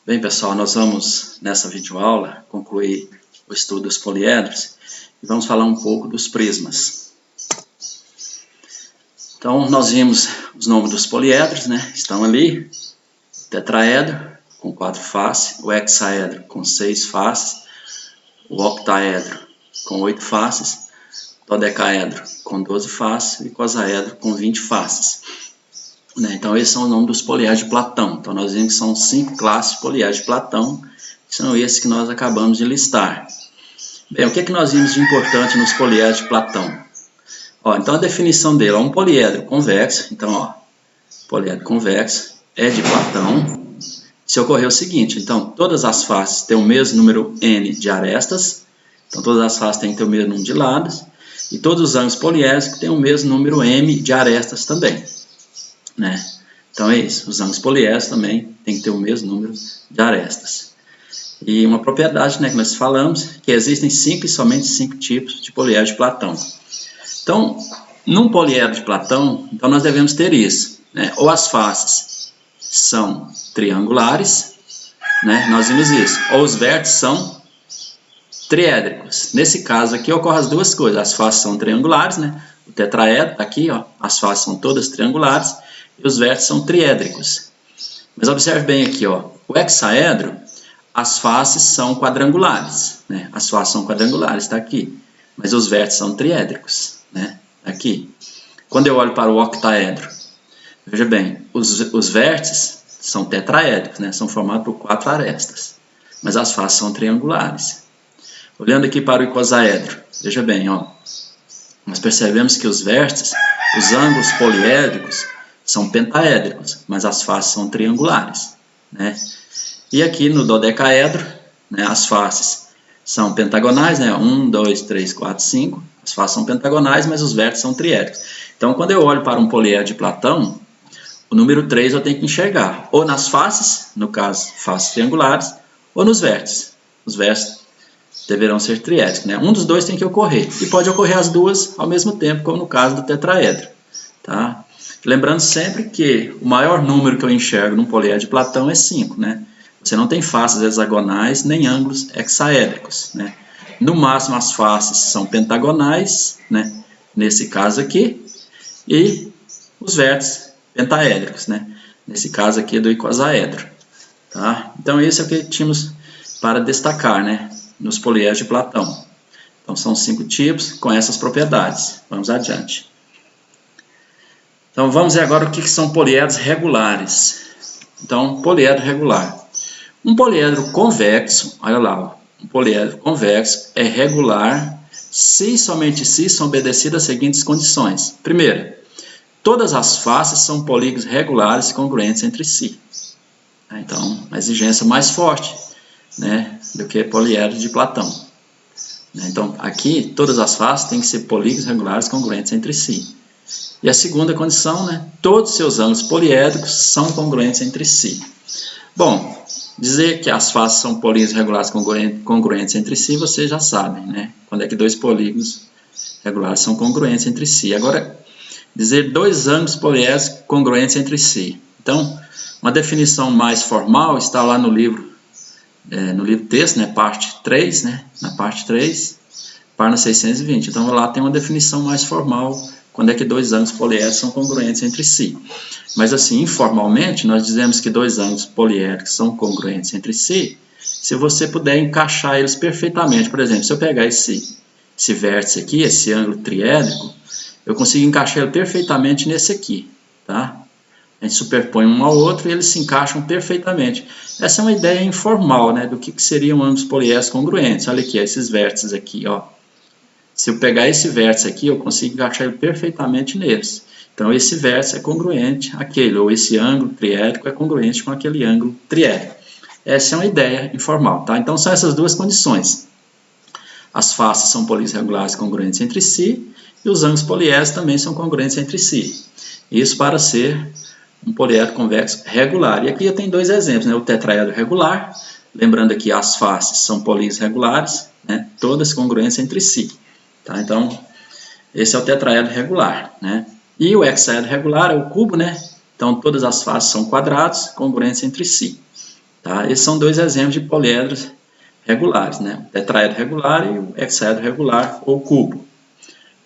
Bem, pessoal, nós vamos, nessa videoaula, concluir o estudo dos poliedros e vamos falar um pouco dos prismas. Então, nós vimos os nomes dos poliedros, né? Estão ali, o tetraedro com 4 faces, o hexaedro com 6 faces, o octaedro com 8 faces, o dodecaedro com 12 faces e o icosaedro com 20 faces. Então, esses são os nomes dos poliedros de Platão. Então, nós vimos que são 5 classes de poliedros de Platão, que são esses que nós acabamos de listar. Bem, o que nós vimos de importante nos poliedros de Platão? Então, a definição dele é um poliedro convexo. Então, poliedro convexo é de Platão. Se ocorrer o seguinte, então, todas as faces têm o mesmo número n de arestas. Então, todas as faces têm que ter o mesmo número de lados. E todos os ângulos poliédricos têm o mesmo número m de arestas também. Então é isso, os ângulos poliédricos também tem que ter o mesmo número de arestas. E uma propriedade que nós falamos, que existem somente 5 tipos de poliedro de Platão. Então, num poliedro de Platão, então nós devemos ter isso, ou as faces são triangulares, nós vimos isso, ou os vértices são triédricos. Nesse caso aqui ocorrem as duas coisas, as faces são triangulares, o tetraedro, aqui, as faces são todas triangulares, e os vértices são triédricos. Mas observe bem aqui, o hexaedro, as faces são quadrangulares, as faces são quadrangulares, está aqui, mas os vértices são triédricos, aqui. Quando eu olho para o octaedro, veja bem, os vértices são tetraédricos, são formados por 4 arestas, mas as faces são triangulares. Olhando aqui para o icosaedro, veja bem, nós percebemos que os vértices, os ângulos poliédricos, são pentaédricos, mas as faces são triangulares. E aqui no dodecaedro, as faces são pentagonais, 1, 2, 3, 4, 5. As faces são pentagonais, mas os vértices são triédricos. Então, quando eu olho para um poliedro de Platão, o número 3 eu tenho que enxergar ou nas faces, no caso, faces triangulares, ou nos vértices. Os vértices deverão ser triédricos. Um dos dois tem que ocorrer. E pode ocorrer as duas ao mesmo tempo, como no caso do tetraedro. Lembrando sempre que o maior número que eu enxergo num poliedro de Platão é 5, Você não tem faces hexagonais nem ângulos hexaédricos, No máximo as faces são pentagonais, Nesse caso aqui, e os vértices pentaédricos, Nesse caso aqui do icosaedro, Então esse é o que tínhamos para destacar, nos poliedros de Platão. Então são 5 tipos com essas propriedades. Vamos adiante. Então, vamos ver agora o que são poliedros regulares. Então, poliedro regular. Um poliedro convexo, olha lá, um poliedro convexo é regular se e somente se são obedecidas as seguintes condições. Primeira, todas as faces são polígonos regulares e congruentes entre si. Então, uma exigência mais forte, do que poliedro de Platão. Então, aqui, todas as faces têm que ser polígonos regulares e congruentes entre si. E a segunda condição, todos os seus ângulos poliédricos são congruentes entre si. Bom, dizer que as faces são polígonos regulares congruentes entre si, vocês já sabem, Quando é que 2 polígonos regulares são congruentes entre si. Agora, dizer 2 ângulos poliédricos congruentes entre si. Então, uma definição mais formal está lá no livro texto, parte 3, na parte 3, página 620. Então, lá tem uma definição mais formal, quando é que 2 ângulos poliédricos são congruentes entre si. Mas assim, informalmente, nós dizemos que 2 ângulos poliédricos são congruentes entre si, se você puder encaixar eles perfeitamente. Por exemplo, se eu pegar esse vértice aqui, esse ângulo triédrico, eu consigo encaixar ele perfeitamente nesse aqui, A gente superpõe um ao outro e eles se encaixam perfeitamente. Essa é uma ideia informal, do que seriam ângulos poliédricos congruentes. Olha aqui, esses vértices aqui, Se eu pegar esse vértice aqui, eu consigo encaixar ele perfeitamente neles. Então, esse vértice é congruente àquele, ou esse ângulo triédrico é congruente com aquele ângulo triédrico. Essa é uma ideia informal, Então, são essas duas condições. As faces são polígonos regulares congruentes entre si, e os ângulos poliédricos também são congruentes entre si. Isso para ser um poliedro convexo regular. E aqui eu tenho 2 exemplos, o tetraedro regular, lembrando aqui as faces são polígonos regulares, todas congruentes entre si. Então, esse é o tetraedro regular, E o hexaedro regular é o cubo, Então, todas as faces são quadrados, congruentes entre si. Tá? Esses são dois exemplos de poliedros regulares, né? O tetraedro regular e o hexaedro regular ou cubo.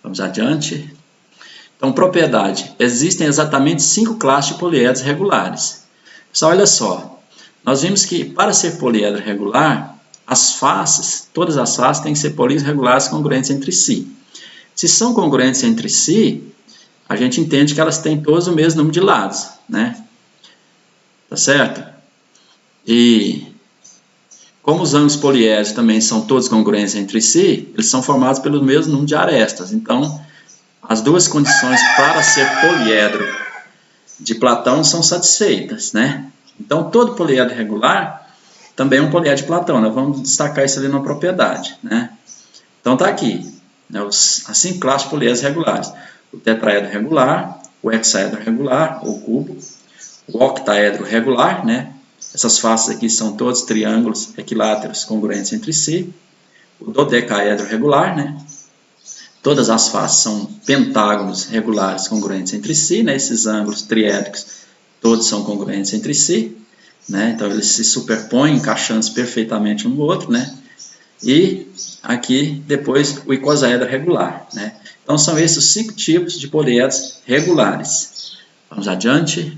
Vamos adiante. Então, propriedade. Existem exatamente 5 classes de poliedros regulares. Pessoal, olha só. Nós vimos que para ser poliedro regular, as faces, todas as faces têm que ser polígonos regulares congruentes entre si. Se são congruentes entre si, a gente entende que elas têm todos o mesmo número de lados, né? Tá certo? E como os ângulos poliédricos também são todos congruentes entre si, eles são formados pelo mesmo número de arestas. Então, as duas condições para ser poliedro de Platão são satisfeitas, né? Então, todo poliedro regular também é um poliedro de Platão. Nós vamos destacar isso ali na propriedade, né? Então, está aqui, né, as 5 classes de poliedros regulares. O tetraedro regular, o hexaedro regular, ou cubo, o octaedro regular, né? Essas faces aqui são todos triângulos equiláteros congruentes entre si. O dodecaedro regular, né? Todas as faces são pentágonos regulares congruentes entre si, né? Esses ângulos triédricos todos são congruentes entre si, né? Então eles se superpõem, encaixando-se perfeitamente um no outro, né? E aqui depois o icosaedro regular, né? Então são esses os 5 tipos de poliedros regulares. Vamos adiante.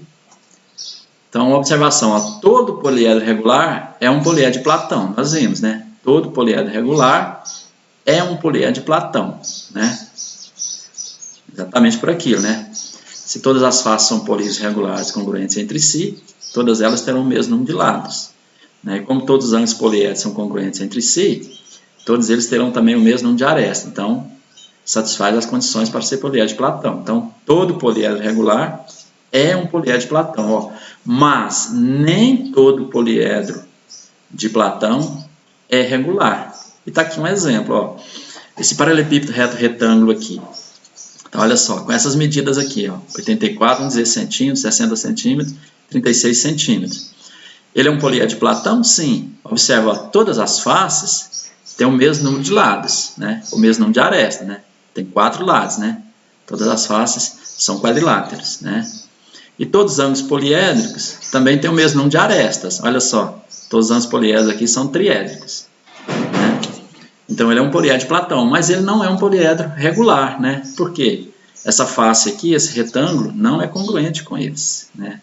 Então, observação, ó, todo poliedro regular é um poliedro de Platão, nós vimos, né? Todo poliedro regular é um poliedro de Platão, né? Exatamente por aquilo, né? Se todas as faces são polígonos regulares congruentes entre si, todas elas terão o mesmo número de lados, né? E como todos os ângulos poliédricos são congruentes entre si, todos eles terão também o mesmo número de arestas. Então, satisfaz as condições para ser poliedro de Platão. Então, todo poliedro regular é um poliedro de Platão, ó. Mas nem todo poliedro de Platão é regular. E está aqui um exemplo, ó. Esse paralelepípedo reto retângulo aqui. Então, olha só, com essas medidas aqui, ó, 84, 16 centímetros, 60 centímetros, 36 centímetros. Ele é um poliedro de Platão? Sim. Observa, ó, todas as faces têm o mesmo número de lados, né? O mesmo número de arestas, né? Tem 4 lados, né? Todas as faces são quadriláteros, né? E todos os ângulos poliédricos também têm o mesmo número de arestas. Olha só, todos os ângulos poliédricos aqui são triédricos, né? Então ele é um poliedro de Platão, mas ele não é um poliedro regular, né? Por quê? Essa face aqui, esse retângulo, não é congruente com eles, né?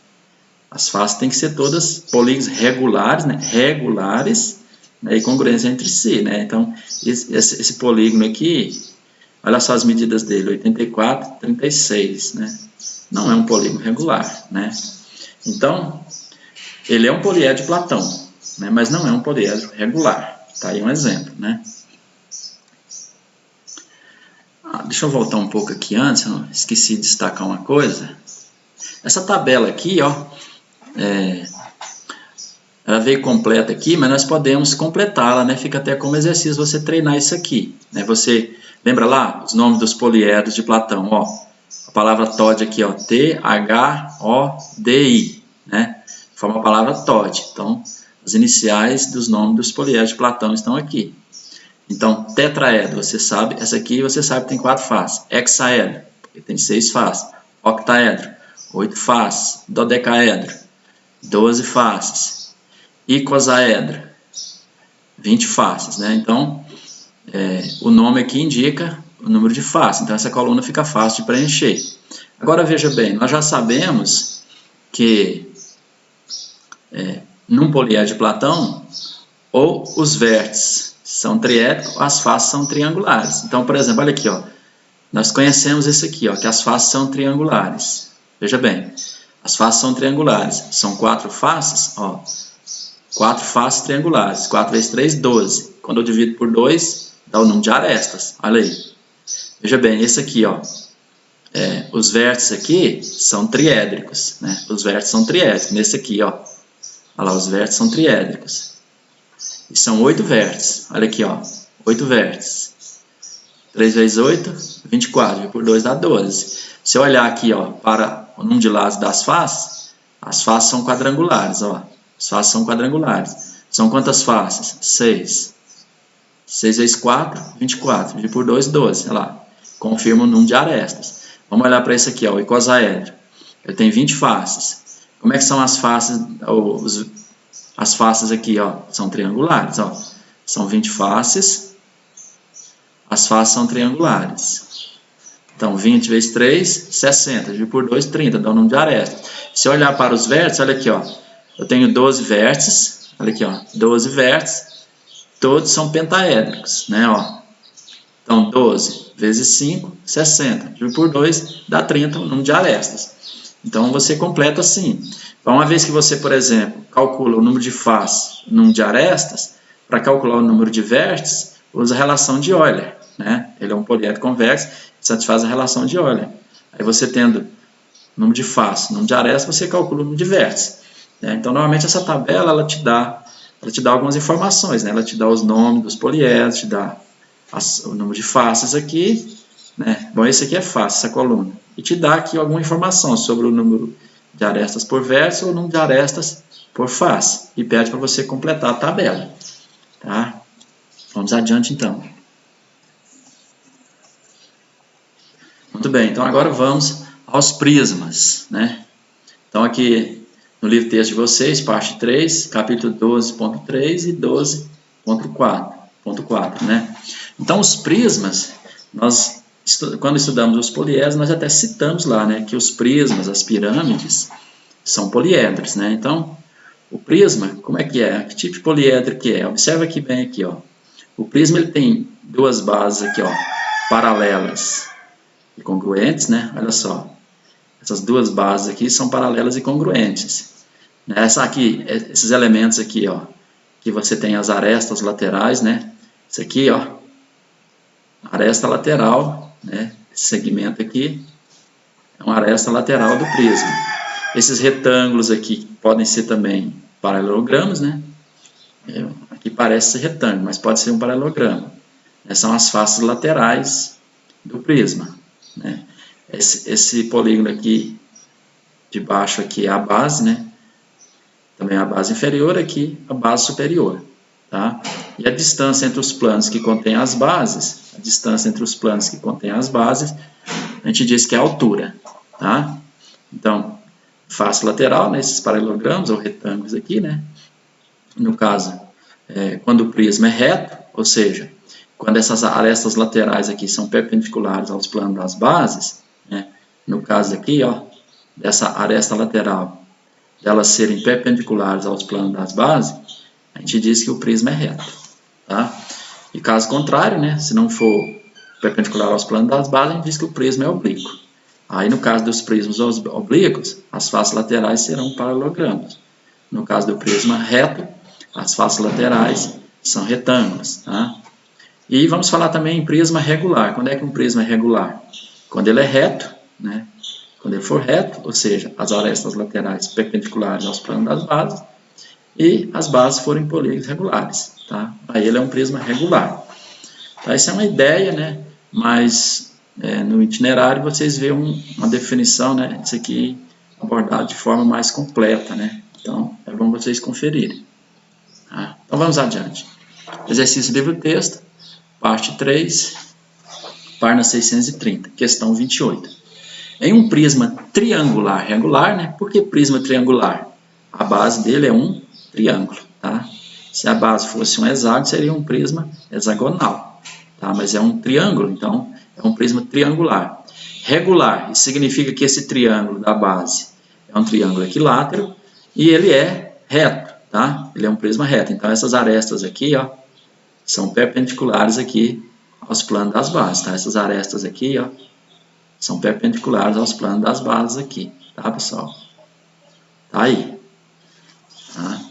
As faces têm que ser todas polígonos regulares, né? Regulares, né? E congruentes entre si, né? Então esse polígono aqui, olha só as medidas dele, 84, 36, né? Não é um polígono regular, né? Então, ele é um poliedro de Platão, né? Mas não é um poliedro regular. Tá aí um exemplo, né? Deixa eu voltar um pouco aqui antes, eu esqueci de destacar uma coisa. Essa tabela aqui, ó, ela veio completa aqui, mas nós podemos completá-la, né? Fica até como exercício você treinar isso aqui, né? Você lembra lá os nomes dos poliedros de Platão, ó? A palavra TOD aqui, ó, T-H-O-D-I, né? Forma a palavra TOD. Então, as iniciais dos nomes dos poliedros de Platão estão aqui. Então, tetraedro, você sabe, essa aqui você sabe que tem 4 faces. Hexaedro, porque tem 6 faces. Octaedro, 8 faces. Dodecaedro, 12 faces. Icosaedro, 20 faces, né? Então, o nome aqui indica o número de faces, então essa coluna fica fácil de preencher. Agora veja bem, nós já sabemos que num poliedro de Platão, ou os vértices são triédricos, ou as faces são triangulares. Então, por exemplo, olha aqui, ó, nós conhecemos esse aqui, ó, que as faces são triangulares. Veja bem, as faces são triangulares, são 4 faces, ó, 4 faces triangulares, 4 vezes 3, 12. Quando eu divido por 2, dá o número de arestas, olha aí. Veja bem, esse aqui, ó, os vértices aqui são triédricos, né? Os vértices são triédricos. Nesse aqui, ó, olha lá, os vértices são triédricos. E são 8 vértices. Olha aqui, ó, 8 vértices. 3 vezes 8, 24. E por 2 dá 12. Se eu olhar aqui, ó, para o número de lados das faces, as faces são quadrangulares, ó. As faces são quadrangulares. São quantas faces? 6. 6 vezes 4, 24. E por 2, 12. Olha lá. Confirma o número de arestas. Vamos olhar para esse aqui, ó, o icosaedro. Ele tem 20 faces. Como é que são as faces, As faces aqui, ó, são triangulares, ó. São 20 faces. As faces são triangulares. Então, 20 vezes 3, 60. Dividido por 2, 30. Dá o número de arestas. Se eu olhar para os vértices, olha aqui, ó. Eu tenho 12 vértices. Olha aqui, ó. 12 vértices. Todos são pentaédricos, né, ó. Então, 12 vezes 5, 60. Dividido por 2, dá 30 o número de arestas. Então, você completa assim. Então, uma vez que você, por exemplo, calcula o número de faces, o número de arestas, para calcular o número de vértices, usa a relação de Euler, né? Ele é um poliedro convexo, satisfaz a relação de Euler. Aí você tendo o número de faces, o número de arestas, você calcula o número de vértices, né? Então, normalmente, essa tabela, ela te dá algumas informações, né? Ela te dá os nomes dos poliedros, te dá o número de faces aqui, né? Bom, esse aqui é face, essa coluna. E te dá aqui alguma informação sobre o número de arestas por vértice ou o número de arestas por face. E pede para você completar a tabela. Tá? Vamos adiante, então. Muito bem, então agora vamos aos prismas, né? Então aqui no livro texto de vocês, parte 3, capítulo 12.3 e 12.4, né? Então os prismas, nós quando estudamos os poliedros, nós até citamos lá, né, que os prismas, as pirâmides, são poliedros, né? Então, o prisma, como é que é? Que tipo de poliedro que é? Observa aqui bem aqui, ó. O prisma ele tem duas bases aqui, ó, paralelas e congruentes, né? Olha só. Essas duas bases aqui são paralelas e congruentes. Essa aqui, esses elementos aqui, ó, que você tem as arestas laterais, né? Isso aqui, ó, aresta lateral, né? Esse segmento aqui é uma aresta lateral do prisma. Esses retângulos aqui podem ser também paralelogramas, né? Aqui parece ser retângulo, mas pode ser um paralelograma. São as faces laterais do prisma, né? Esse polígono aqui de baixo aqui é a base, né? Também a base inferior, aqui a base superior, tá? E a distância entre os planos que contêm as bases, a gente diz que é a altura, tá? Então, face lateral, né, esses paralelogramas ou retângulos aqui, né? No caso, quando o prisma é reto, ou seja, quando essas arestas laterais aqui são perpendiculares aos planos das bases, né? No caso aqui, ó, dessa aresta lateral, delas serem perpendiculares aos planos das bases, a gente diz que o prisma é reto, tá? E caso contrário, né, se não for perpendicular aos planos das bases, a gente diz que o prisma é oblíquo. Aí, no caso dos prismas oblíquos, as faces laterais serão paralelogramas. No caso do prisma reto, as faces laterais são retângulos, tá? E vamos falar também em prisma regular. Quando é que um prisma é regular? Quando ele é reto, né? Quando ele for reto, ou seja, as arestas laterais perpendiculares aos planos das bases, e as bases forem polígonos regulares, tá? Aí ele é um prisma regular. Tá? Essa é uma ideia, né? Mas no itinerário vocês veem uma definição, né? Isso aqui abordado de forma mais completa, né? Então é bom vocês conferirem. Tá? Então vamos adiante. Exercício livro-texto, parte 3, página 630, questão 28. Em um prisma triangular regular, né? Por que prisma triangular? A base dele é um triângulo, tá? Se a base fosse um hexágono, seria um prisma hexagonal, tá? Mas é um triângulo, então é um prisma triangular. Regular, isso significa que esse triângulo da base é um triângulo equilátero e ele é reto, tá? Ele é um prisma reto. Então essas arestas aqui, ó, são perpendiculares aqui aos planos das bases, tá? Essas arestas aqui, ó, são perpendiculares aos planos das bases aqui, tá, pessoal? Tá aí. Tá?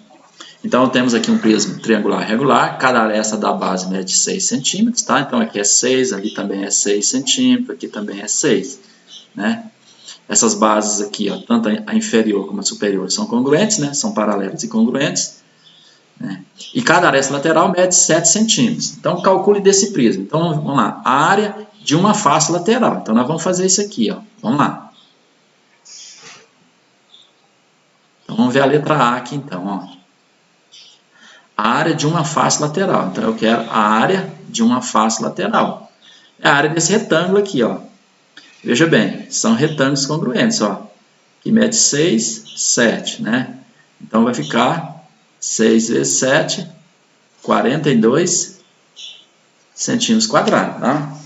Então, temos aqui um prisma triangular regular, cada aresta da base mede 6 centímetros, tá? Então, aqui é 6, ali também é 6 centímetros, aqui também é 6, né? Essas bases aqui, ó, tanto a inferior como a superior, são congruentes, né? São paralelas e congruentes, né? E cada aresta lateral mede 7 centímetros. Então, calcule desse prisma. Então, vamos lá. A área de uma face lateral. Então, nós vamos fazer isso aqui, ó. Vamos lá. Então, vamos ver a letra A aqui, então, ó. A área de uma face lateral. Então, eu quero a área de uma face lateral. É a área desse retângulo aqui, ó. Veja bem, são retângulos congruentes, ó. Que mede 6, 7, né? Então, vai ficar 6 vezes 7, 42 centímetros quadrados, tá?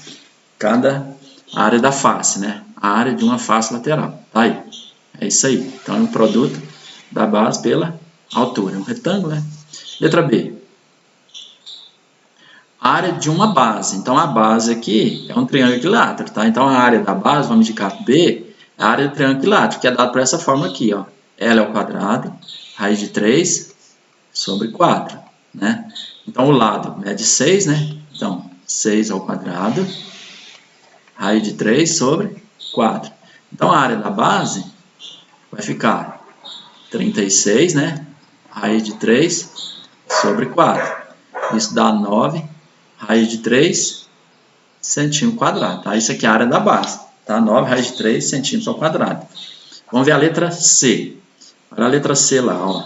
Cada área da face, né? A área de uma face lateral. Tá aí. É isso aí. Então, é um produto da base pela altura. É um retângulo, né? Letra B. Área de uma base. Então, a base aqui é um triângulo equilátero, tá? Então, a área da base, vamos indicar B, é a área do triângulo equilátero, que é dado por essa forma aqui, ó. L ao quadrado, raiz de 3 sobre 4, né? Então, o lado mede 6, né? Então, 6 ao quadrado, raiz de 3 sobre 4. Então, a área da base vai ficar 36, né? Raiz de 3 sobre 4. Isso dá 9, raiz de 3 centímetros quadrados. Tá? Isso aqui é a área da base. Tá? 9 raiz de 3 centímetros ao quadrado. Vamos ver a letra C. Olha a letra C lá. Ó.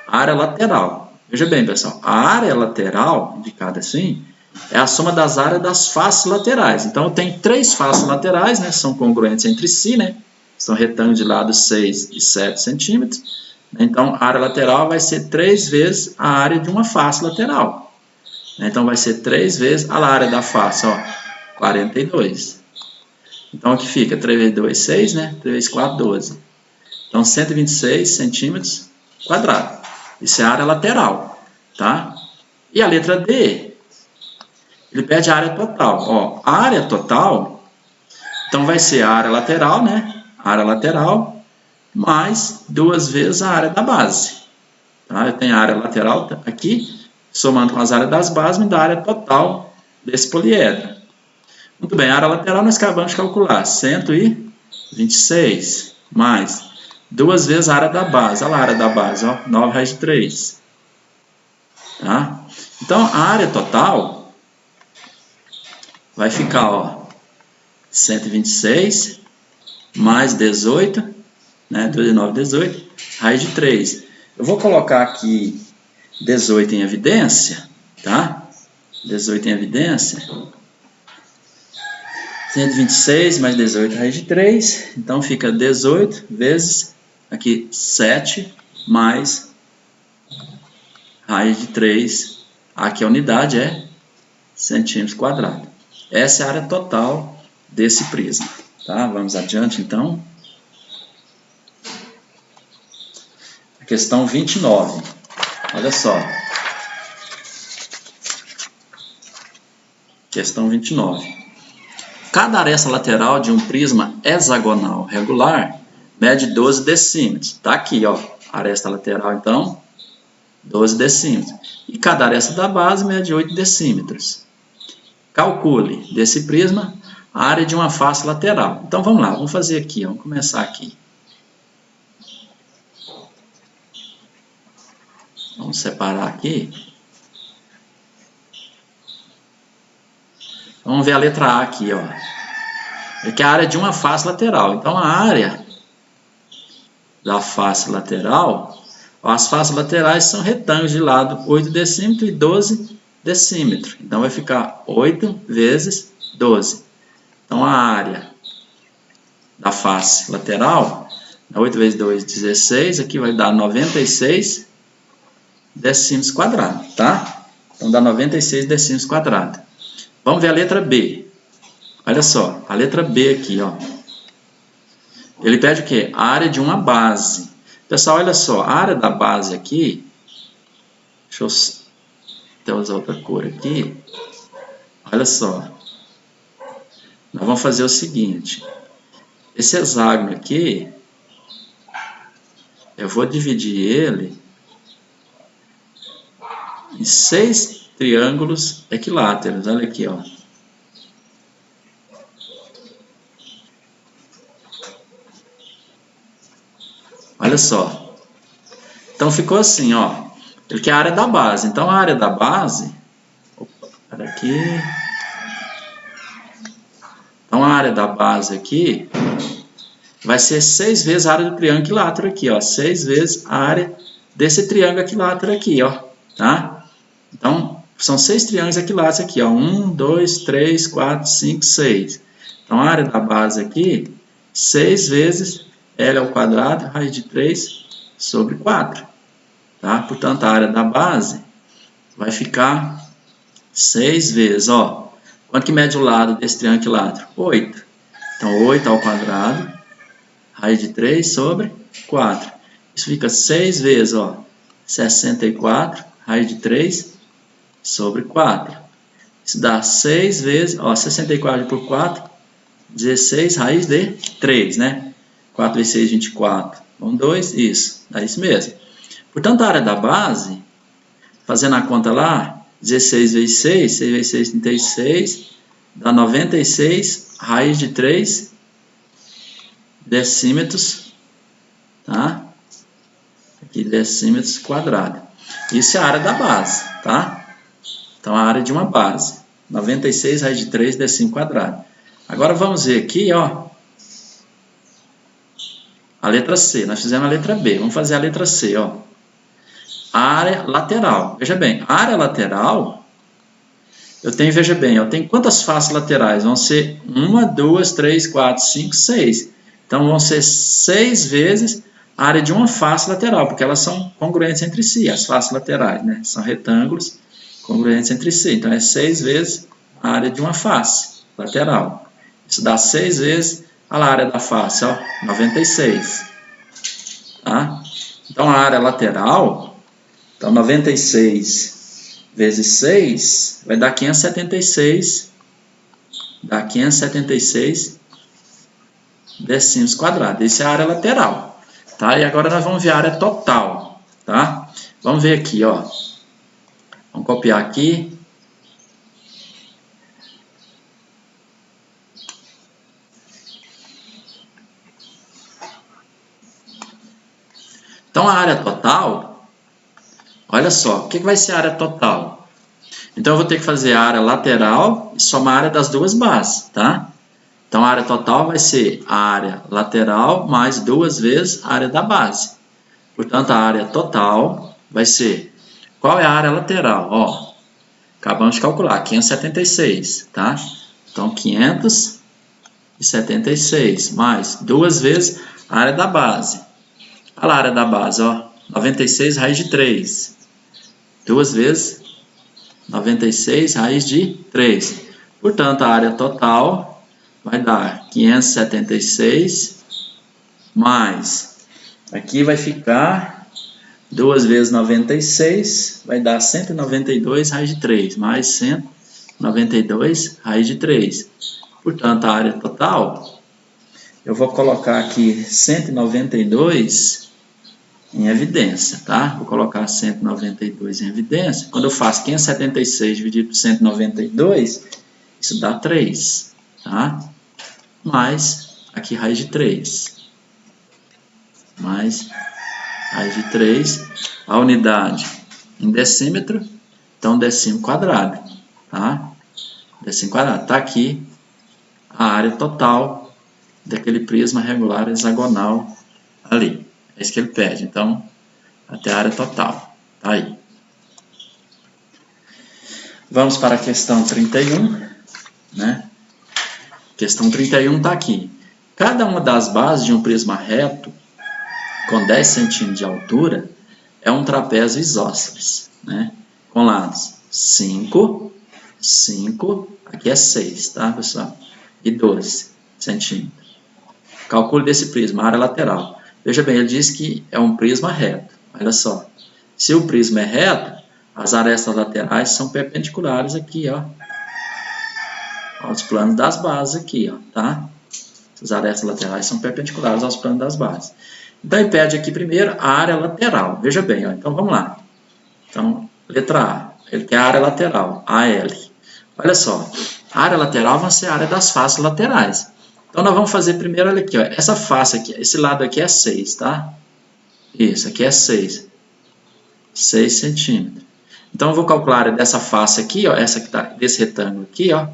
Área lateral. Veja bem, pessoal. A área lateral, indicada assim, é a soma das áreas das faces laterais. Então, eu tenho 3 faces laterais, né? São congruentes entre si, né? São retângulos de lado 6 e 7 centímetros. Então, a área lateral vai ser 3 vezes a área de uma face lateral. Então, vai ser 3 vezes a área da face, ó, 42. Então, aqui fica 3 vezes 2, 6, né? 3 vezes 4, 12. Então, 126 centímetros quadrados. Isso é a área lateral, tá? E a letra D, ele pede a área total. Ó, a área total, então vai ser a área lateral, né? A área lateral mais 2 vezes a área da base. Tá? Eu tenho a área lateral aqui, somando com as áreas das bases, me dá a área total desse poliedro. Muito bem, a área lateral nós acabamos de calcular, 126 mais 2 vezes a área da base. Olha lá a área da base, ó, 9 raiz de 3. Tá? Então, a área total vai ficar, ó, 126 mais 18, né, 2 e 9, 18, raiz de 3. Eu vou colocar aqui 18 em evidência, tá? 18 em evidência. 126 mais 18 raiz de 3. Então, fica 18 vezes aqui 7 mais raiz de 3. Aqui a unidade é centímetros quadrados. Essa é a área total desse prisma. Tá? Vamos adiante, então. A questão 29. Olha só. Questão 29. Cada aresta lateral de um prisma hexagonal regular mede 12 decímetros. Está aqui, ó, a aresta lateral, então, 12 decímetros. E cada aresta da base mede 8 decímetros. Calcule desse prisma a área de uma face lateral. Então, vamos lá, vamos fazer aqui, vamos começar aqui. Vamos separar aqui. Vamos ver a letra A aqui, ó. Que é a área de uma face lateral. Então, a área da face lateral, ó, as faces laterais são retângulos de lado 8 decímetros e 12 decímetros. Então, vai ficar 8 vezes 12. Então, a área da face lateral, 8 vezes 2, 16. Aqui vai dar 96 decímetros quadrados, tá? Então, dá 96 decímetros quadrados. Vamos ver a letra B. Olha só, a letra B aqui, ó. Ele pede o quê? A área de uma base. Pessoal, olha só, a área da base aqui, deixa eu até usar outra cor aqui. Olha só. Nós vamos fazer o seguinte. Esse hexágono aqui, eu vou dividir ele em 6 triângulos equiláteros. Olha aqui, ó. Olha só. Então, ficou assim, ó. Ele quer a área da base. Então, a área da base... Opa, para aqui. Então, a área da base aqui vai ser 6 vezes a área do triângulo equilátero aqui, ó. 6 vezes a área desse triângulo equilátero aqui, ó. Tá? Então, são 6 triângulos equiláteros aqui, ó. 1, 2, 3, 4, 5, 6. Então, a área da base aqui, 6 vezes L ao quadrado, raiz de 3 sobre 4. tá? Portanto, a área da base vai ficar 6 vezes, ó. Quanto que mede o lado desse triângulo equilátero? 8. Então, 8 ao quadrado, raiz de 3 sobre 4. Isso fica 6 vezes, ó, 64, raiz de 3 sobre 4. Isso dá 6 vezes, ó, 64 por 4, 16, raiz de 3, né? 4 vezes 6, 24. Então, 2, isso, dá isso mesmo. Portanto, a área da base, fazendo a conta lá, 16 vezes 6, 6 vezes 6, 36, dá 96, raiz de 3 decímetros, tá? Aqui, decímetros quadrados. Isso é a área da base, tá? Então, a área de uma base, 96 raiz de 3 decímetros quadrados. Agora, vamos ver aqui, ó, a letra C. Nós fizemos a letra B, vamos fazer a letra C, ó. A área lateral. Veja bem, a área lateral, eu tenho, veja bem, eu tenho quantas faces laterais? Vão ser 1, 2, 3, 4, 5, 6. Então, vão ser 6 vezes a área de uma face lateral, porque elas são congruentes entre si, as faces laterais, né? São retângulos congruentes entre si. Então, é 6 vezes a área de uma face lateral. Isso dá 6 vezes a área da face, ó, 96. Tá? Então, a área lateral, então 96 vezes 6 vai dar 576, dá 576 decímetros quadrados. Essa é a área lateral. Tá? E agora nós vamos ver a área total. Tá? Vamos ver aqui, ó. Vamos copiar aqui. Então, a área total, olha só, o que vai ser a área total? Então, eu vou ter que fazer a área lateral e somar a área das duas bases, tá? Então, a área total vai ser a área lateral mais 2 vezes a área da base. Portanto, a área total vai ser, qual é a área lateral? Ó, acabamos de calcular, 576, tá? Então, 576 mais 2 vezes a área da base. Olha a área da base, ó, 96 raiz de 3. 2 vezes 96 raiz de 3. Portanto, a área total vai dar 576 mais, aqui vai ficar 2 vezes 96, vai dar 192 raiz de 3, mais 192 raiz de 3. Portanto, a área total, eu vou colocar aqui 192 em evidência, tá? Vou colocar 192 em evidência. Quando eu faço 576 dividido por 192, isso dá 3, tá? Mais, aqui, raiz de 3. Mais raiz de 3. A unidade em decímetro, então decímetro quadrado, tá? Decímetro quadrado. Tá aqui a área total daquele prisma regular hexagonal ali. É isso que ele pede. Então, até a área total. Tá aí. Vamos para a questão 31. Né? Questão 31 está aqui. Cada uma das bases de um prisma reto com 10 centímetros de altura é um trapézio isósceles. Né? Com lados 5, 5, aqui é 6, tá, pessoal? E 12 centímetros. Calcule desse prisma, área lateral. Veja bem, ele diz que é um prisma reto. Olha só. Se o prisma é reto, as arestas laterais são perpendiculares aqui, ó, aos planos das bases aqui, ó, tá? As arestas laterais são perpendiculares aos planos das bases. Então, ele pede aqui primeiro a área lateral. Veja bem, ó, então vamos lá. Então, letra A. Ele quer a área lateral, AL. Olha só. A área lateral vai ser a área das faces laterais. Então, nós vamos fazer primeiro, olha aqui, ó, essa face aqui, esse lado aqui é 6, tá? Isso, aqui é 6. 6 centímetros. Então, eu vou calcular a área dessa face aqui, ó, essa que tá, desse retângulo aqui, ó.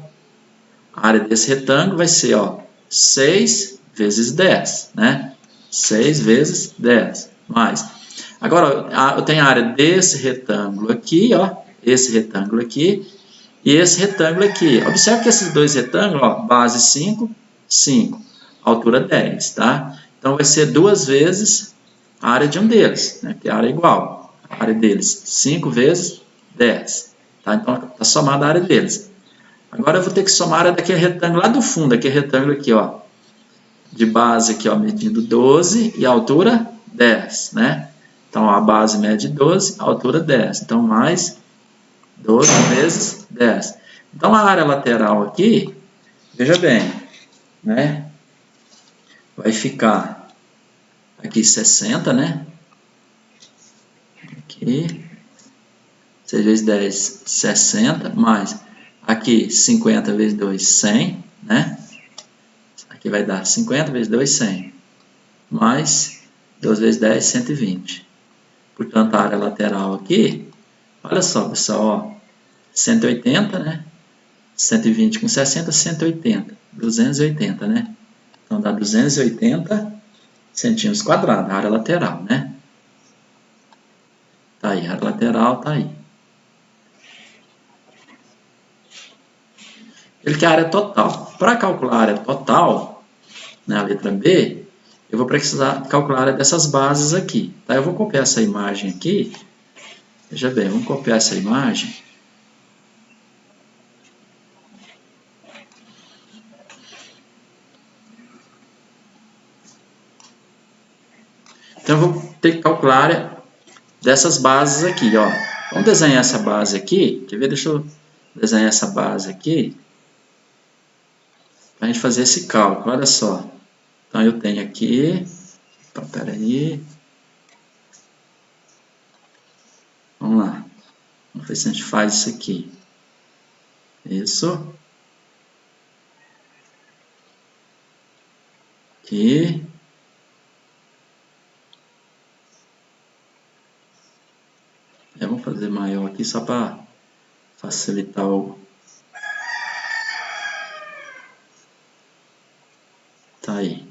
A área desse retângulo vai ser, ó, 6 vezes 10, né? 6 vezes 10, mais. Agora, ó, eu tenho a área desse retângulo aqui, ó, esse retângulo aqui, e esse retângulo aqui. Observe que esses dois retângulos, ó, base 5, 5, altura 10, tá? Então, vai ser 2 vezes a área de um deles, né? Que é a área igual. A área deles, 5 vezes 10. Tá? Então, está somada a área deles. Agora eu vou ter que somar a área daquele retângulo lá do fundo, aquele retângulo aqui, ó. De base aqui, ó, medindo 12 e a altura 10, né? Então, a base mede 12, a altura 10. Então, mais 12 vezes 10. Então, a área lateral aqui, veja bem, né? Vai ficar aqui 60, né? Aqui, 6 vezes 10, 60, mais aqui 50 vezes 2, 100, né? Aqui vai dar 50 vezes 2, 100, mais 12 vezes 10, 120. Portanto, a área lateral aqui, olha só, pessoal, ó, 180, né? 120 com 60, 180. 280, né? Então, dá 280 centímetros quadrados, a área lateral, né? Tá aí, a área lateral tá aí. Ele quer a área total. Para calcular a área total, na letra B, eu vou precisar calcular a área dessas bases aqui. Tá? Eu vou copiar essa imagem aqui. Veja bem, vamos copiar essa imagem. Então, eu vou ter que calcular a área dessas bases aqui, ó. Vamos desenhar essa base aqui. Quer ver? Deixa eu desenhar essa base aqui. Para a gente fazer esse cálculo, olha só. Então, eu tenho aqui... Opa, peraí. Vamos lá. Vamos ver se a gente faz isso aqui. Isso. Aqui. Vamos fazer maior aqui só para facilitar o... Tá aí.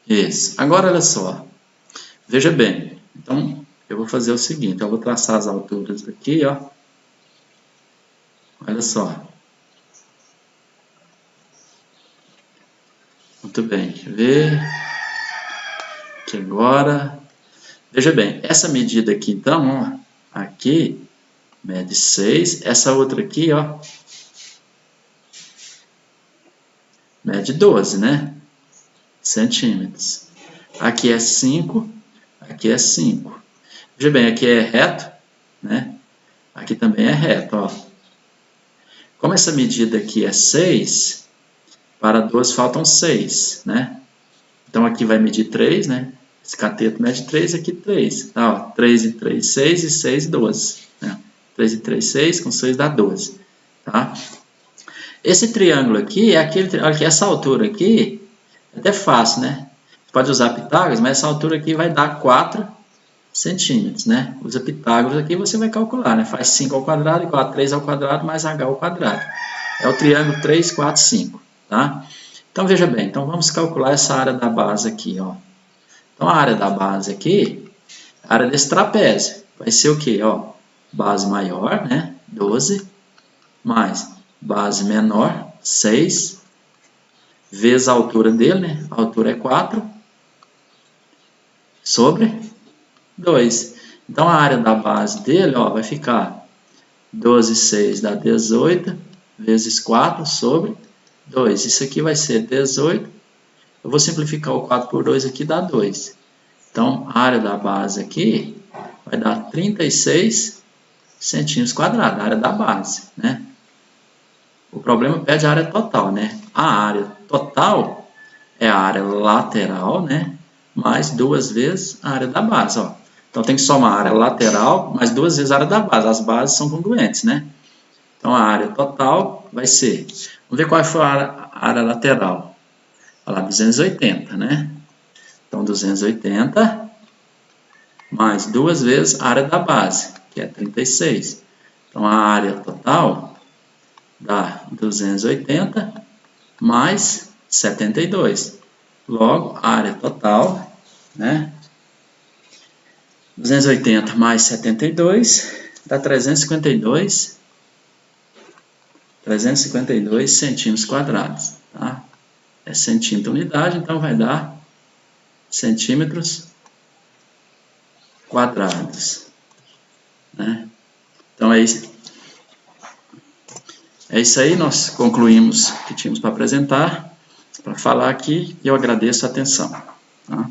Isso. Agora, olha só. Veja bem. Então, eu vou fazer o seguinte. Eu vou traçar as alturas aqui, ó. Olha só. Muito bem. Deixa eu ver. Aqui agora. Veja bem. Essa medida aqui, então, ó. Aqui, mede 6. Essa outra aqui, ó. Mede 12, né? Centímetros. Aqui é 5. Aqui é 5. Veja bem, aqui é reto, né? Aqui também é reto, ó. Como essa medida aqui é 6, para 12 faltam 6, né? Então aqui vai medir 3, né? Esse cateto mede 3, aqui 3. Tá, ó, 3 e 3, 6 e 6, 12. Né? 3 e 3, 6, com 6 dá 12. Tá? Esse triângulo aqui é aquele triângulo que essa altura aqui é até fácil, né? Você pode usar Pitágoras, mas essa altura aqui vai dar 4 centímetros, né? Usa Pitágoras aqui, você vai calcular, né? Faz 5 ao quadrado igual a 3 ao quadrado mais h ao quadrado. É o triângulo 3, 4, 5, tá? Então, veja bem, então vamos calcular essa área da base aqui, ó. Então, a área da base aqui, a área desse trapézio, vai ser o quê? Ó, base maior, né? 12, mais base menor, 6, vezes a altura dele, né? A altura é 4, sobre 2. Então, a área da base dele, ó, vai ficar 12, 6 dá 18, vezes 4 sobre 2. Isso aqui vai ser 18. Eu vou simplificar o 4 por 2 aqui, dá 2. Então, a área da base aqui vai dar 36 centímetros quadrados, a área da base, né? O problema pede a área total, né? A área total é a área lateral, né? Mais 2 vezes a área da base, ó. Então, tem que somar a área lateral mais 2 vezes a área da base. As bases são congruentes, né? Então, a área total vai ser... Vamos ver qual foi a área lateral. Olha lá, 280, né? Então, 280 mais 2 vezes a área da base, que é 36. Então, a área total dá 280 mais 72. Logo, a área total, né? 280 mais 72 dá 352 centímetros quadrados, tá? É centímetro unidade, então vai dar centímetros quadrados, né? Então é isso aí, nós concluímos o que tínhamos para apresentar, para falar aqui, e eu agradeço a atenção. Tá?